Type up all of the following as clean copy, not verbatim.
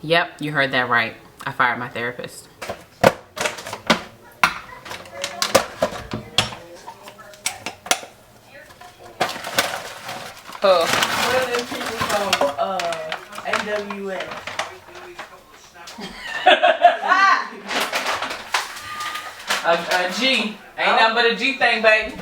Yep, you heard that right. I fired my therapist. Oh. What are them people from AWS? A G. Ain't nothing but a G thing, baby.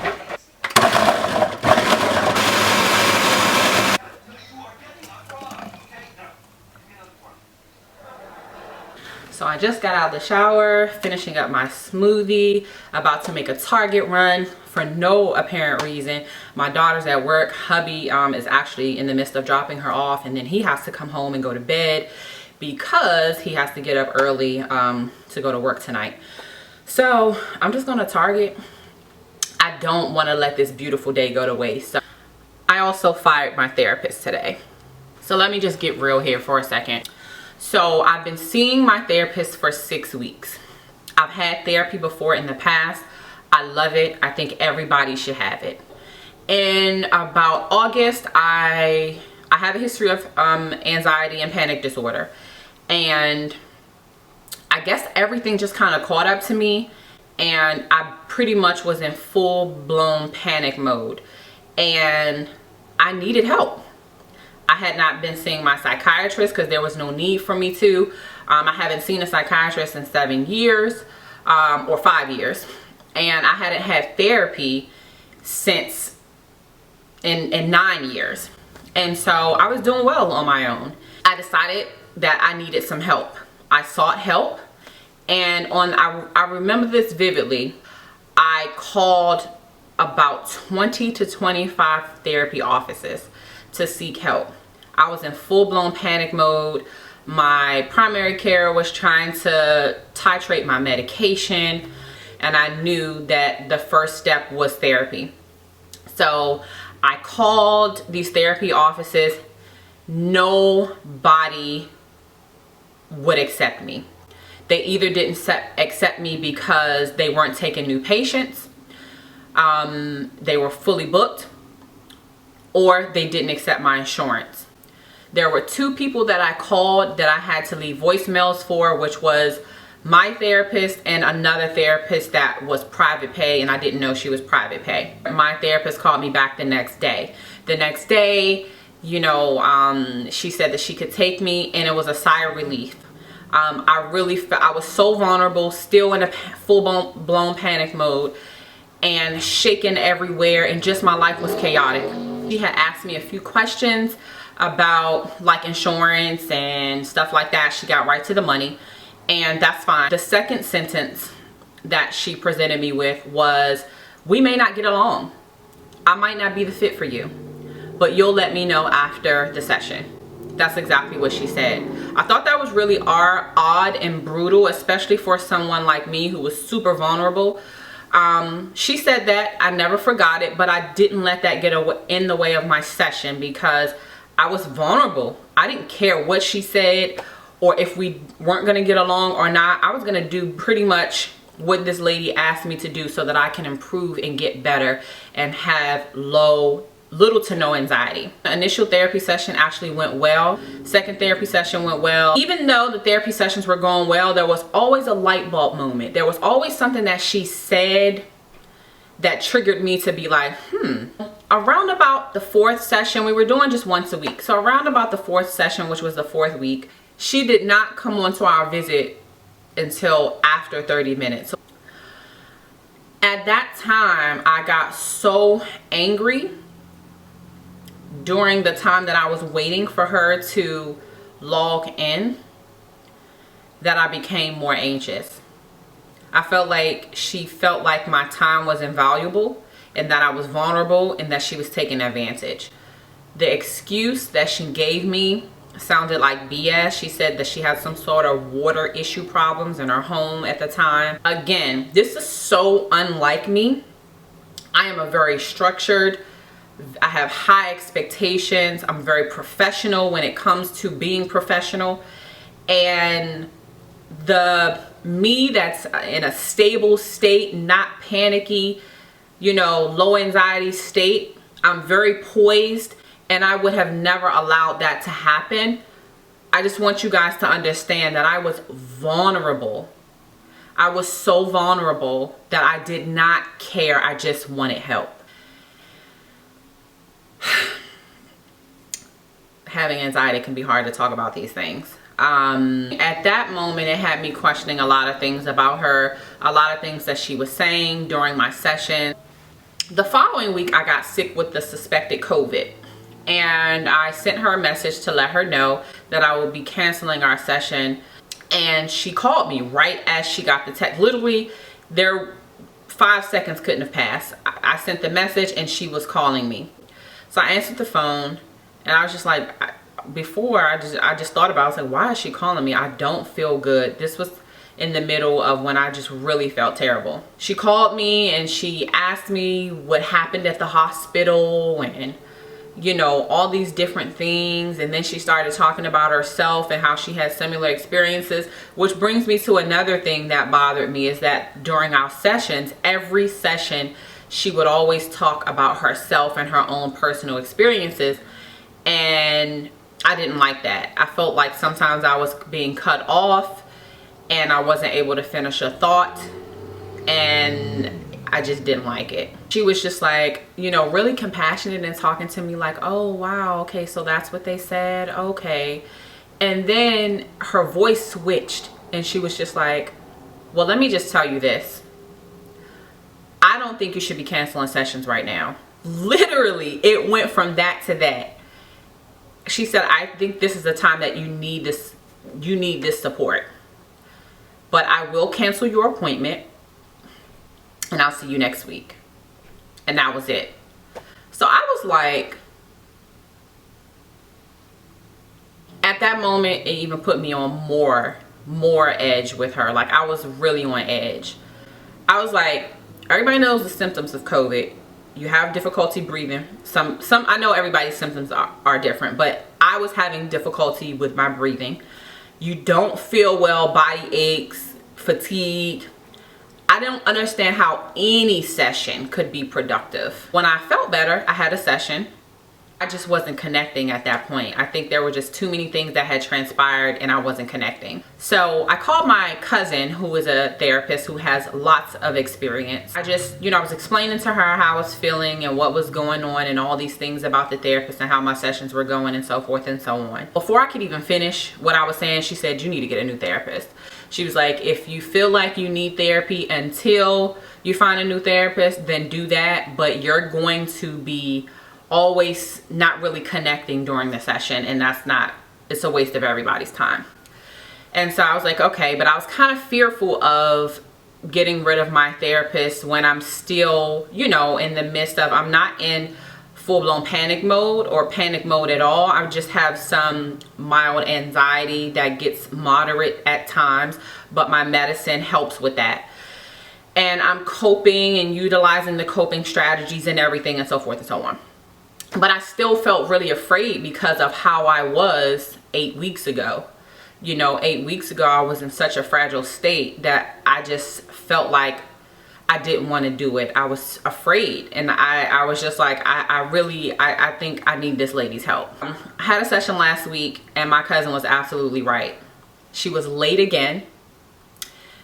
So I just got out of the shower, finishing up my smoothie, about to make a Target run for no apparent reason. My daughter's at work. Hubby is actually in the midst of dropping her off, and then he has to come home and go to bed because he has to get up early to go to work tonight. So I'm just going to Target. I don't want to let this beautiful day go to waste. So I also fired my therapist today. So let me just get real here for a second. So I've been seeing my therapist for 6 weeks. I've had therapy before in the past. I love it. I think everybody should have it. In about August, I have a history of anxiety and panic disorder. And I guess everything just kind of caught up to me. And I pretty much was in full-blown panic mode. And I needed help. I had not been seeing my psychiatrist because there was no need for me to. I haven't seen a psychiatrist in 7 years or 5 years. And I hadn't had therapy since in 9 years. And so I was doing well on my own. I decided that I needed some help. I sought help. And I remember this vividly. I called about 20 to 25 therapy offices to seek help. I was in full-blown panic mode. My primary care was trying to titrate my medication, and I knew that the first step was therapy. So I called these therapy offices. Nobody would accept me. They either didn't accept me because they weren't taking new patients, they were fully booked, or they didn't accept my insurance. There were 2 people that I called that I had to leave voicemails for, which was my therapist and another therapist that was private pay, and I didn't know she was private pay. My therapist called me back the next day. The next day, you know, she said that she could take me, and it was a sigh of relief. I was so vulnerable, still in a full-blown panic mode, and shaking everywhere, and just my life was chaotic. She had asked me a few questions about like insurance and stuff like that. She got right to the money, and that's fine. The second sentence that she presented me with was, "We may not get along. I might not be the fit for you, but you'll let me know after the session." That's exactly what she said. I thought that was really odd and brutal, especially for someone like me who was super vulnerable. She said that. I never forgot it, but I didn't let that get in the way of my session because I was vulnerable. I didn't care what she said or if we weren't going to get along or not. I was going to do pretty much what this lady asked me to do so that I can improve and get better and have little to no anxiety. The initial therapy session actually went well. Second therapy session went well. Even though the therapy sessions were going well, there was always a light bulb moment. There was always something that she said that triggered me to be like, Around about the 4th session, we were doing just once a week. So around about the 4th session, which was the 4th week, she did not come onto our visit until after 30 minutes. At that time, I got so angry during the time that I was waiting for her to log in that I became more anxious. I felt like she felt like my time was invaluable and that I was vulnerable and that she was taking advantage. The excuse that she gave me sounded like BS. She said that she had some sort of water issue problems in her home at the time. Again, this is so unlike me. I am a very structured, I have high expectations. I'm very professional when it comes to being professional. And the me that's in a stable state, not panicky, you know, low anxiety state, I'm very poised, and I would have never allowed that to happen I just want you guys to understand that I was vulnerable. I was so vulnerable that I did not care. I just wanted help. Having anxiety can be hard to talk about these things. At that moment, it had me questioning a lot of things about her, a lot of things that she was saying during my session. The following week, I got sick with the suspected COVID, and I sent her a message to let her know that I would be canceling our session. And she called me right as she got the text. Literally, 5 seconds couldn't have passed. I sent the message and she was calling me. So I answered the phone, and I was just like, before I just thought about it. I was like, why is she calling me? I don't feel good. This was in the middle of when I just really felt terrible. She called me and she asked me what happened at the hospital and, you know, all these different things. And then she started talking about herself and how she had similar experiences, which brings me to another thing that bothered me, is that during our sessions, every session, she would always talk about herself and her own personal experiences. And I didn't like that. I felt like sometimes I was being cut off and I wasn't able to finish a thought, and I just didn't like it. She was just like, you know, really compassionate and talking to me like, oh wow, okay, so that's what they said, okay. And then her voice switched and she was just like, well, let me just tell you this. I don't think you should be canceling sessions right now. Literally, it went from that to that. She said, I think this is the time that you need this support. But I will cancel your appointment and I'll see you next week. And that was it. So I was like, at that moment, it even put me on more edge with her. Like, I was really on edge. I was like, everybody knows the symptoms of COVID. You have difficulty breathing. Some I know everybody's symptoms are different, but I was having difficulty with my breathing. You don't feel well, body aches, fatigue. I don't understand how any session could be productive. When I felt better, I had a session. I just wasn't connecting at that point. I think there were just too many things that had transpired and I wasn't connecting. So I called my cousin, who is a therapist who has lots of experience. I just, you know, I was explaining to her how I was feeling and what was going on and all these things about the therapist and how my sessions were going and so forth and so on. Before I could even finish what I was saying, she said, you need to get a new therapist. She was like, if you feel like you need therapy until you find a new therapist, then do that. But you're going to be always not really connecting during the session, and it's a waste of everybody's time. And so I was like, okay, but I was kind of fearful of getting rid of my therapist when I'm still, you know, in the midst of, I'm not in full-blown panic mode or panic mode at all. I just have some mild anxiety that gets moderate at times, but my medicine helps with that. And I'm coping and utilizing the coping strategies and everything and so forth and so on. But I still felt really afraid because of how I was 8 weeks ago. You know, 8 weeks ago, I was in such a fragile state that I just felt like I didn't want to do it. I was afraid. And I was just like, I think I need this lady's help. I had a session last week and my cousin was absolutely right. She was late again.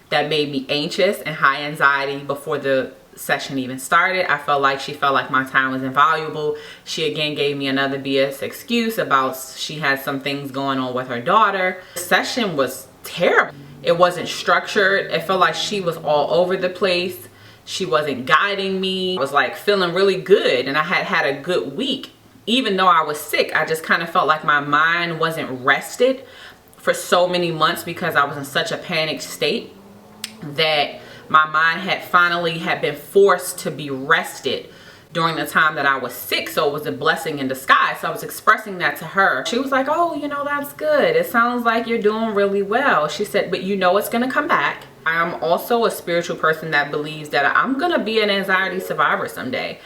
That made me anxious and high anxiety before the session even started. I felt like she felt like my time was invaluable. She again gave me another BS excuse about she had some things going on with her daughter. The session was terrible. It wasn't structured. It felt like she was all over the place. She wasn't guiding me. I was like feeling really good and I had a good week. Even though I was sick, I just kind of felt like my mind wasn't rested for so many months because I was in such a panicked state that my mind had been forced to be rested during the time that I was sick. So it was a blessing in disguise. So I was expressing that to her. She was like, oh, you know, that's good. It sounds like you're doing really well. She said, but you know it's gonna come back. I'm also a spiritual person that believes that I'm gonna be an anxiety survivor someday.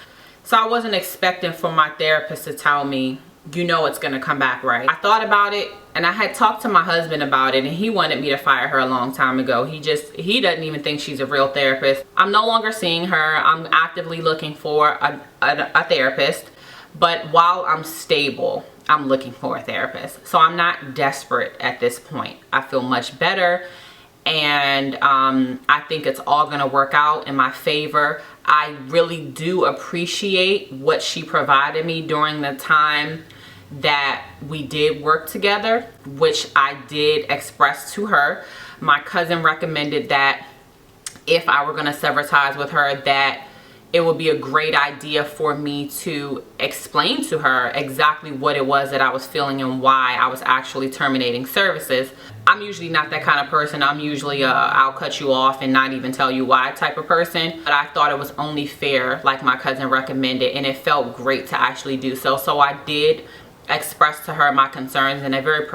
So I wasn't expecting for my therapist to tell me, you know it's gonna come back, right? I thought about it and I had talked to my husband about it and he wanted me to fire her a long time ago. He doesn't even think she's a real therapist. I'm no longer seeing her. I'm actively looking for a therapist. But while I'm stable, I'm looking for a therapist. So I'm not desperate at this point. I feel much better, and I think it's all gonna work out in my favor. I really do appreciate what she provided me during the time that we did work together, which I did express to her. My cousin recommended that if I were gonna sever ties with her, that it would be a great idea for me to explain to her exactly what it was that I was feeling and why I was actually terminating services. I'm usually not that kind of person. I'm usually I'll cut you off and not even tell you why type of person. But I thought it was only fair, like my cousin recommended, and it felt great to actually do so. So I did express to her my concerns in a very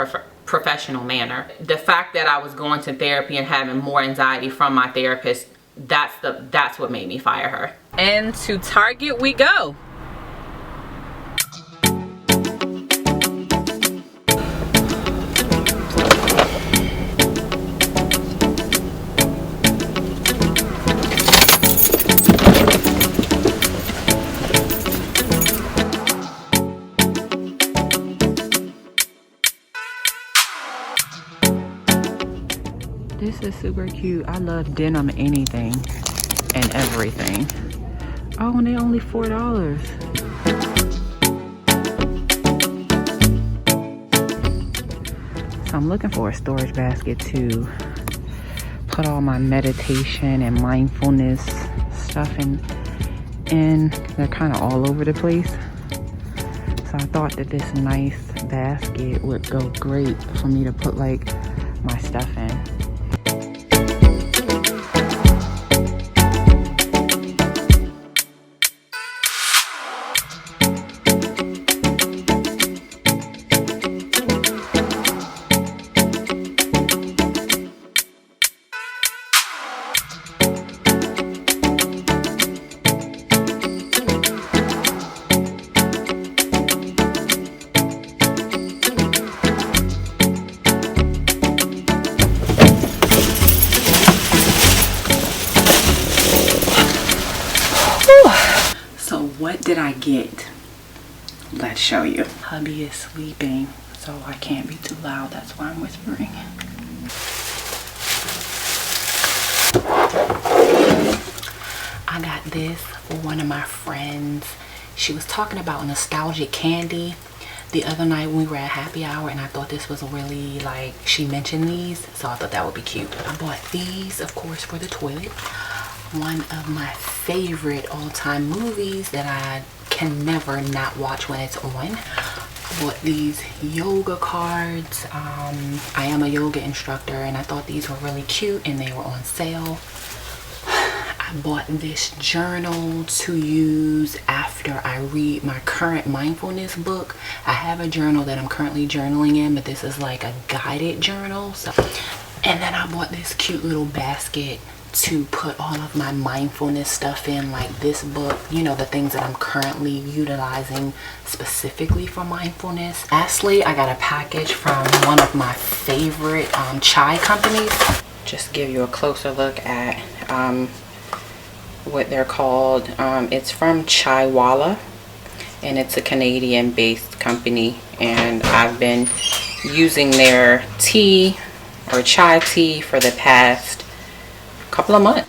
professional manner. The fact that I was going to therapy and having more anxiety from my therapist, that's what made me fire her. And to Target we go. This is super cute. I love denim anything and everything. Oh, and they're only $4. So I'm looking for a storage basket to put all my meditation and mindfulness stuff in. They're kind of all over the place. So I thought that this nice basket would go great for me to put like my stuff in. So what did I get? Let's show you. Hubby is sleeping, so I can't be too loud. That's why I'm whispering. I got this for one of my friends. She was talking about nostalgic candy the other night when we were at happy hour, and I thought this was really, like, she mentioned these, so I thought that would be cute. I bought these, of course, for the toilet. One of my favorite all-time movies that I can never not watch when it's on. I bought these yoga cards. I am a yoga instructor, and I thought these were really cute and they were on sale. I bought this journal to use after I read my current mindfulness book. I have a journal that I'm currently journaling in, but this is like a guided journal. And then I bought this cute little basket to put all of my mindfulness stuff in, like this book, you know, the things that I'm currently utilizing specifically for mindfulness. Lastly, I got a package from one of my favorite chai companies. Just give you a closer look at what they're called. It's from Chaiwala, and it's a Canadian based company, and I've been using their tea or chai tea for the past couple of months.